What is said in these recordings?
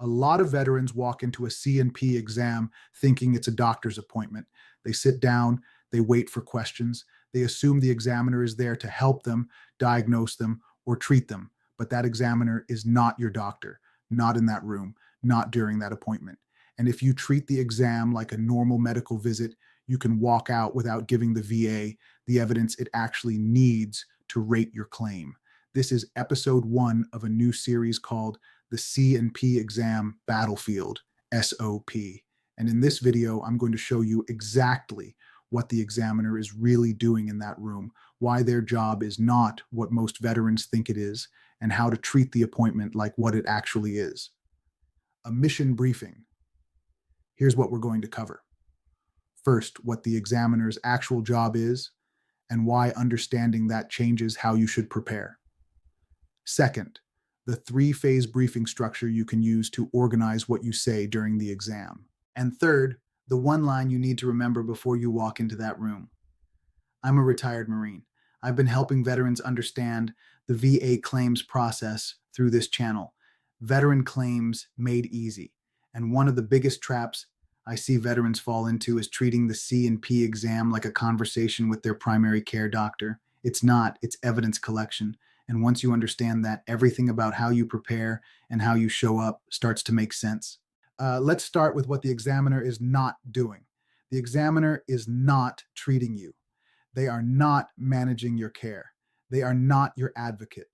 A lot of veterans walk into a C&P exam thinking it's a doctor's appointment. They sit down, they wait for questions, they assume the examiner is there to help them, diagnose them, or treat them. But that examiner is not your doctor, not in that room, not during that appointment. And if you treat the exam like a normal medical visit, you can walk out without giving the VA the evidence it actually needs to rate your claim. This is episode 1 of a new series called the C&P Exam Battlefield, SOP. And in this video, I'm going to show you exactly what the examiner is really doing in that room, why their job is not what most veterans think it is, and how to treat the appointment like what it actually is. A mission briefing. Here's what we're going to cover. First, what the examiner's actual job is, and why understanding that changes how you should prepare. Second, the 3-phase briefing structure you can use to organize what you say during the exam. And third, the one line you need to remember before you walk into that room. I'm a retired Marine. I've been helping veterans understand the VA claims process through this channel. Veteran claims made easy. And one of the biggest traps I see veterans fall into is treating the C&P exam like a conversation with their primary care doctor. It's not, it's evidence collection. And once you understand that, everything about how you prepare and how you show up starts to make sense. Let's start with what the examiner is not doing. The examiner is not treating you. They are not managing your care. They are not your advocate.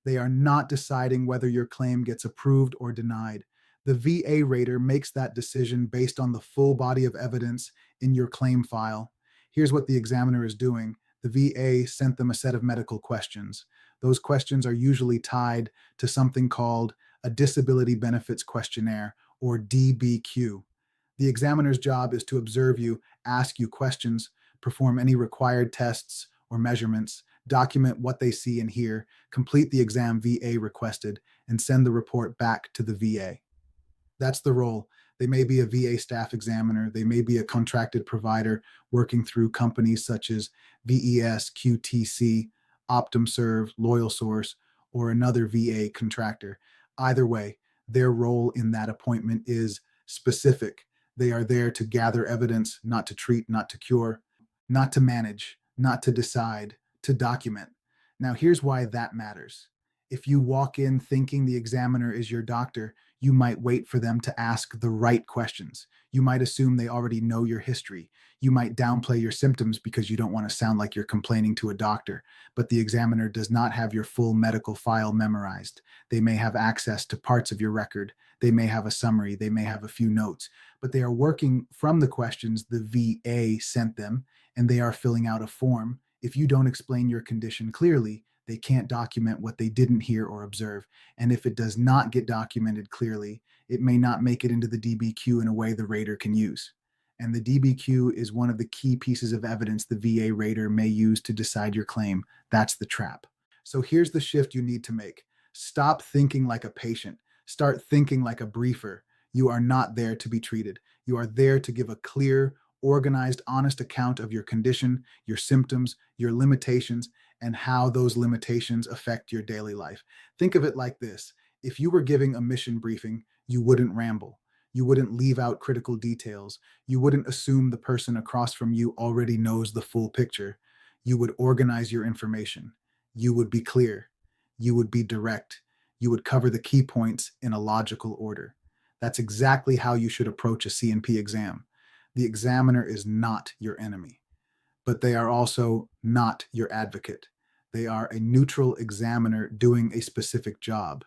They are not deciding whether your claim gets approved or denied. The VA rater makes that decision based on the full body of evidence in your claim file. Here's what the examiner is doing. The VA sent them a set of medical questions. Those questions are usually tied to something called a Disability Benefits Questionnaire, or DBQ. The examiner's job is to observe you, ask you questions, perform any required tests or measurements, document what they see and hear, complete the exam VA requested, and send the report back to the VA. That's the role. They may be a VA staff examiner. They may be a contracted provider working through companies such as VES, QTC, OptumServe, Loyal Source, or another VA contractor. Either way, their role in that appointment is specific. They are there to gather evidence, not to treat, not to cure, not to manage, not to decide, to document. Now, here's why that matters. If you walk in thinking the examiner is your doctor, you might wait for them to ask the right questions. You might assume they already know your history. You might downplay your symptoms because you don't want to sound like you're complaining to a doctor. But the examiner does not have your full medical file memorized. They may have access to parts of your record. They may have a summary. They may have a few notes. But they are working from the questions the VA sent them, and they are filling out a form. If you don't explain your condition clearly, they can't document what they didn't hear or observe. And if it does not get documented clearly, it may not make it into the DBQ in a way the rater can use. And the DBQ is one of the key pieces of evidence the VA rater may use to decide your claim. That's the trap. So here's the shift you need to make. Stop thinking like a patient. Start thinking like a briefer. You are not there to be treated. You are there to give a clear, organized, honest account of your condition, your symptoms, your limitations, and how those limitations affect your daily life. Think of it like this. If you were giving a mission briefing, you wouldn't ramble. You wouldn't leave out critical details. You wouldn't assume the person across from you already knows the full picture. You would organize your information. You would be clear. You would be direct. You would cover the key points in a logical order. That's exactly how you should approach a C&P exam. The examiner is not your enemy, but they are also not your advocate. They are a neutral examiner doing a specific job.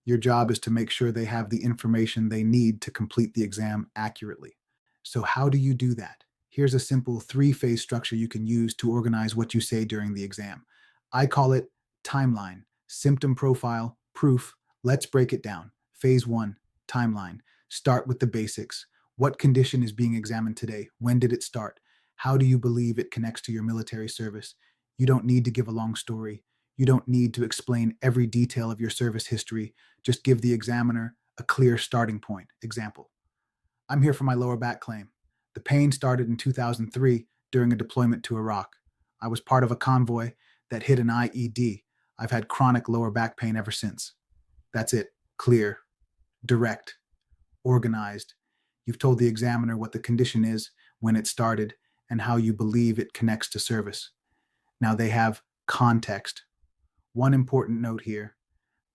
Your job is to make sure they have the information they need to complete the exam accurately. So how do you do that? Here's a simple 3-phase structure you can use to organize what you say during the exam. I call it timeline, symptom profile, proof. Let's break it down. Phase 1, timeline. Start with the basics. What condition is being examined today? When did it start? How do you believe it connects to your military service? You don't need to give a long story. You don't need to explain every detail of your service history. Just give the examiner a clear starting point. Example, I'm here for my lower back claim. The pain started in 2003 during a deployment to Iraq. I was part of a convoy that hit an IED. I've had chronic lower back pain ever since. That's it. Clear, direct, organized. You've told the examiner what the condition is, when it started, and how you believe it connects to service. Now they have context. One important note here: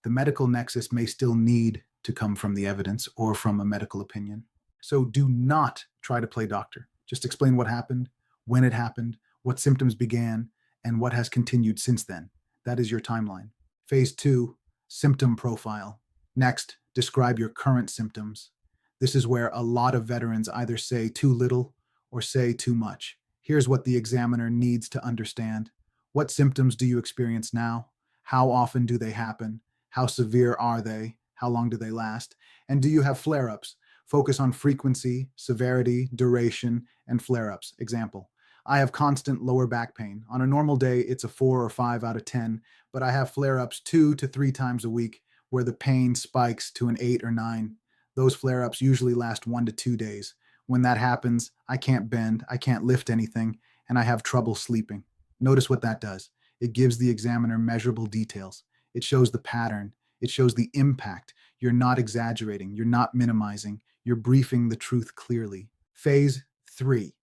the medical nexus may still need to come from the evidence or from a medical opinion. So do not try to play doctor. Just explain what happened, when it happened, what symptoms began, and what has continued since then. That is your timeline. Phase 2, symptom profile. Next, describe your current symptoms. This is where a lot of veterans either say too little or say too much. Here's what the examiner needs to understand. What symptoms do you experience now? How often do they happen? How severe are they? How long do they last? And do you have flare-ups? Focus on frequency, severity, duration, and flare-ups. Example: I have constant lower back pain. On a normal day, it's a 4 or 5 out of 10, but I have flare-ups 2 to 3 times a week where the pain spikes to an 8 or 9. Those flare-ups usually last 1 to 2 days. When that happens, I can't bend, I can't lift anything, and I have trouble sleeping. Notice what that does. It gives the examiner measurable details. It shows the pattern. It shows the impact. You're not exaggerating. You're not minimizing. You're briefing the truth clearly. Phase 3,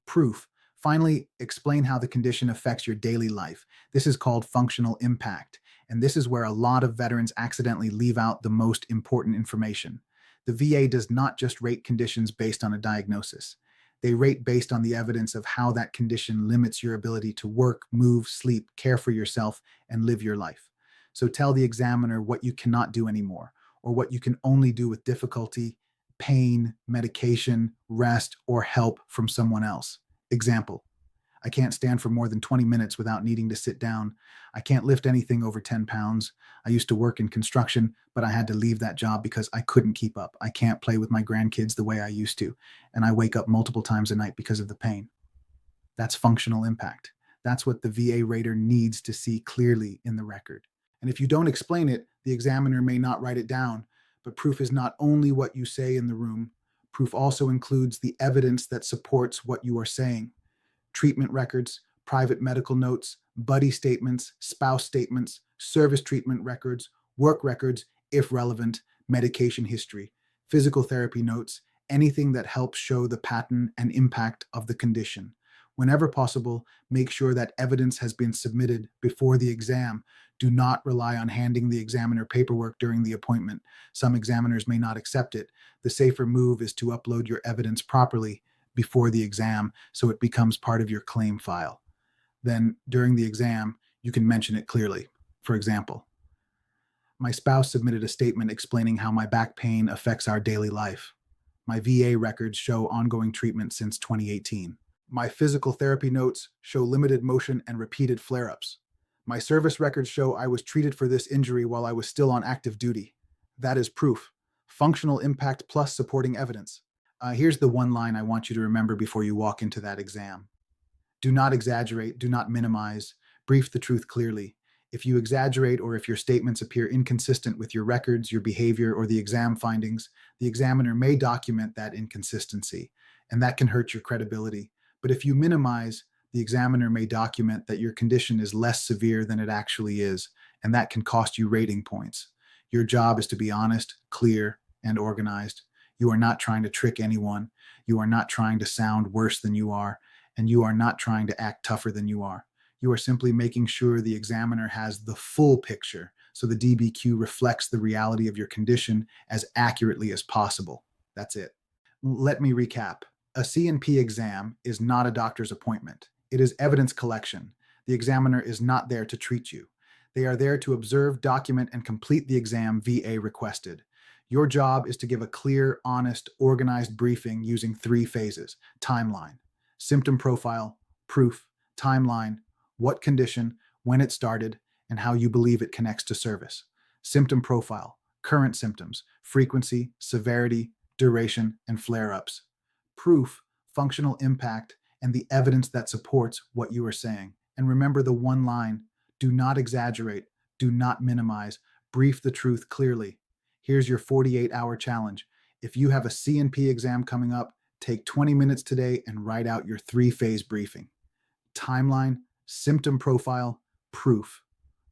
proof. Finally, explain how the condition affects your daily life. This is called functional impact, and this is where a lot of veterans accidentally leave out the most important information. The VA does not just rate conditions based on a diagnosis. They rate based on the evidence of how that condition limits your ability to work, move, sleep, care for yourself, and live your life. So tell the examiner what you cannot do anymore, or what you can only do with difficulty, pain, medication, rest, or help from someone else. Example: I can't stand for more than 20 minutes without needing to sit down. I can't lift anything over 10 pounds. I used to work in construction, but I had to leave that job because I couldn't keep up. I can't play with my grandkids the way I used to, and I wake up multiple times a night because of the pain. That's functional impact. That's what the VA rater needs to see clearly in the record. And if you don't explain it, the examiner may not write it down. But proof is not only what you say in the room, proof also includes the evidence that supports what you are saying. Treatment records, private medical notes, buddy statements, spouse statements, service treatment records, work records, if relevant, medication history, physical therapy notes, anything that helps show the pattern and impact of the condition. Whenever possible, make sure that evidence has been submitted before the exam. Do not rely on handing the examiner paperwork during the appointment. Some examiners may not accept it. The safer move is to upload your evidence properly before the exam so it becomes part of your claim file. Then, during the exam, you can mention it clearly. For example, my spouse submitted a statement explaining how my back pain affects our daily life. My VA records show ongoing treatment since 2018. My physical therapy notes show limited motion and repeated flare-ups. My service records show I was treated for this injury while I was still on active duty. That is proof. Functional impact plus supporting evidence. Here's the one line I want you to remember before you walk into that exam. Do not exaggerate, do not minimize, brief the truth clearly. If you exaggerate or if your statements appear inconsistent with your records, your behavior, or the exam findings, the examiner may document that inconsistency, and that can hurt your credibility. But if you minimize, the examiner may document that your condition is less severe than it actually is, and that can cost you rating points. Your job is to be honest, clear, and organized. You are not trying to trick anyone. You are not trying to sound worse than you are, and you are not trying to act tougher than you are. You are simply making sure the examiner has the full picture so the DBQ reflects the reality of your condition as accurately as possible. That's it. Let me recap. A C&P exam is not a doctor's appointment. It is evidence collection. The examiner is not there to treat you. They are there to observe, document, and complete the exam VA requested. Your job is to give a clear, honest, organized briefing using 3 phases: timeline, symptom profile, proof, timeline, what condition, when it started, and how you believe it connects to service. Symptom profile, current symptoms, frequency, severity, duration, and flare-ups. Proof, functional impact, and the evidence that supports what you are saying. And remember the one line: do not exaggerate, do not minimize, brief the truth clearly. Here's your 48-hour challenge. If you have a C&P exam coming up, take 20 minutes today and write out your 3-phase briefing. Timeline, symptom profile, proof.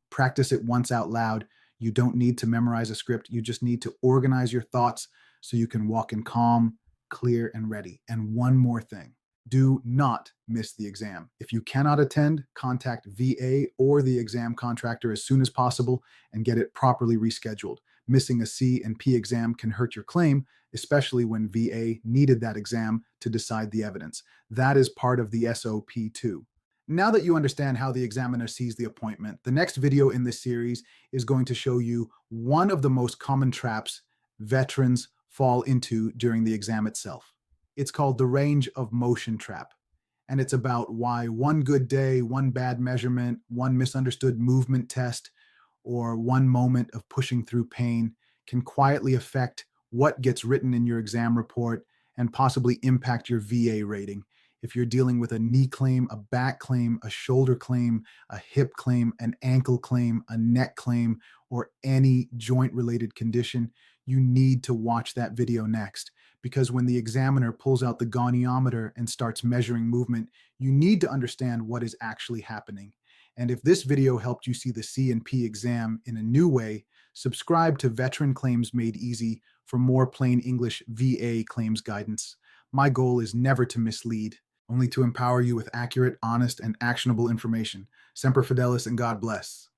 Practice it once out loud. You don't need to memorize a script. You just need to organize your thoughts, so you can walk in calm, clear, and ready. And one more thing. Do not miss the exam. If you cannot attend, contact VA or the exam contractor as soon as possible and get it properly rescheduled. Missing a C and P exam can hurt your claim, especially when VA needed that exam to decide the evidence. That is part of the SOP too. Now that you understand how the examiner sees the appointment, the next video in this series is going to show you one of the most common traps veterans fall into during the exam itself. It's called the range of motion trap. And it's about why one good day, one bad measurement, one misunderstood movement test, or one moment of pushing through pain can quietly affect what gets written in your exam report and possibly impact your VA rating. If you're dealing with a knee claim, a back claim, a shoulder claim, a hip claim, an ankle claim, a neck claim, or any joint related condition, you need to watch that video next. Because when the examiner pulls out the goniometer and starts measuring movement, you need to understand what is actually happening. And if this video helped you see the C and P exam in a new way, subscribe to Veteran Claims Made Easy for more plain English VA claims guidance. My goal is never to mislead, only to empower you with accurate, honest, and actionable information. Semper Fidelis and God bless.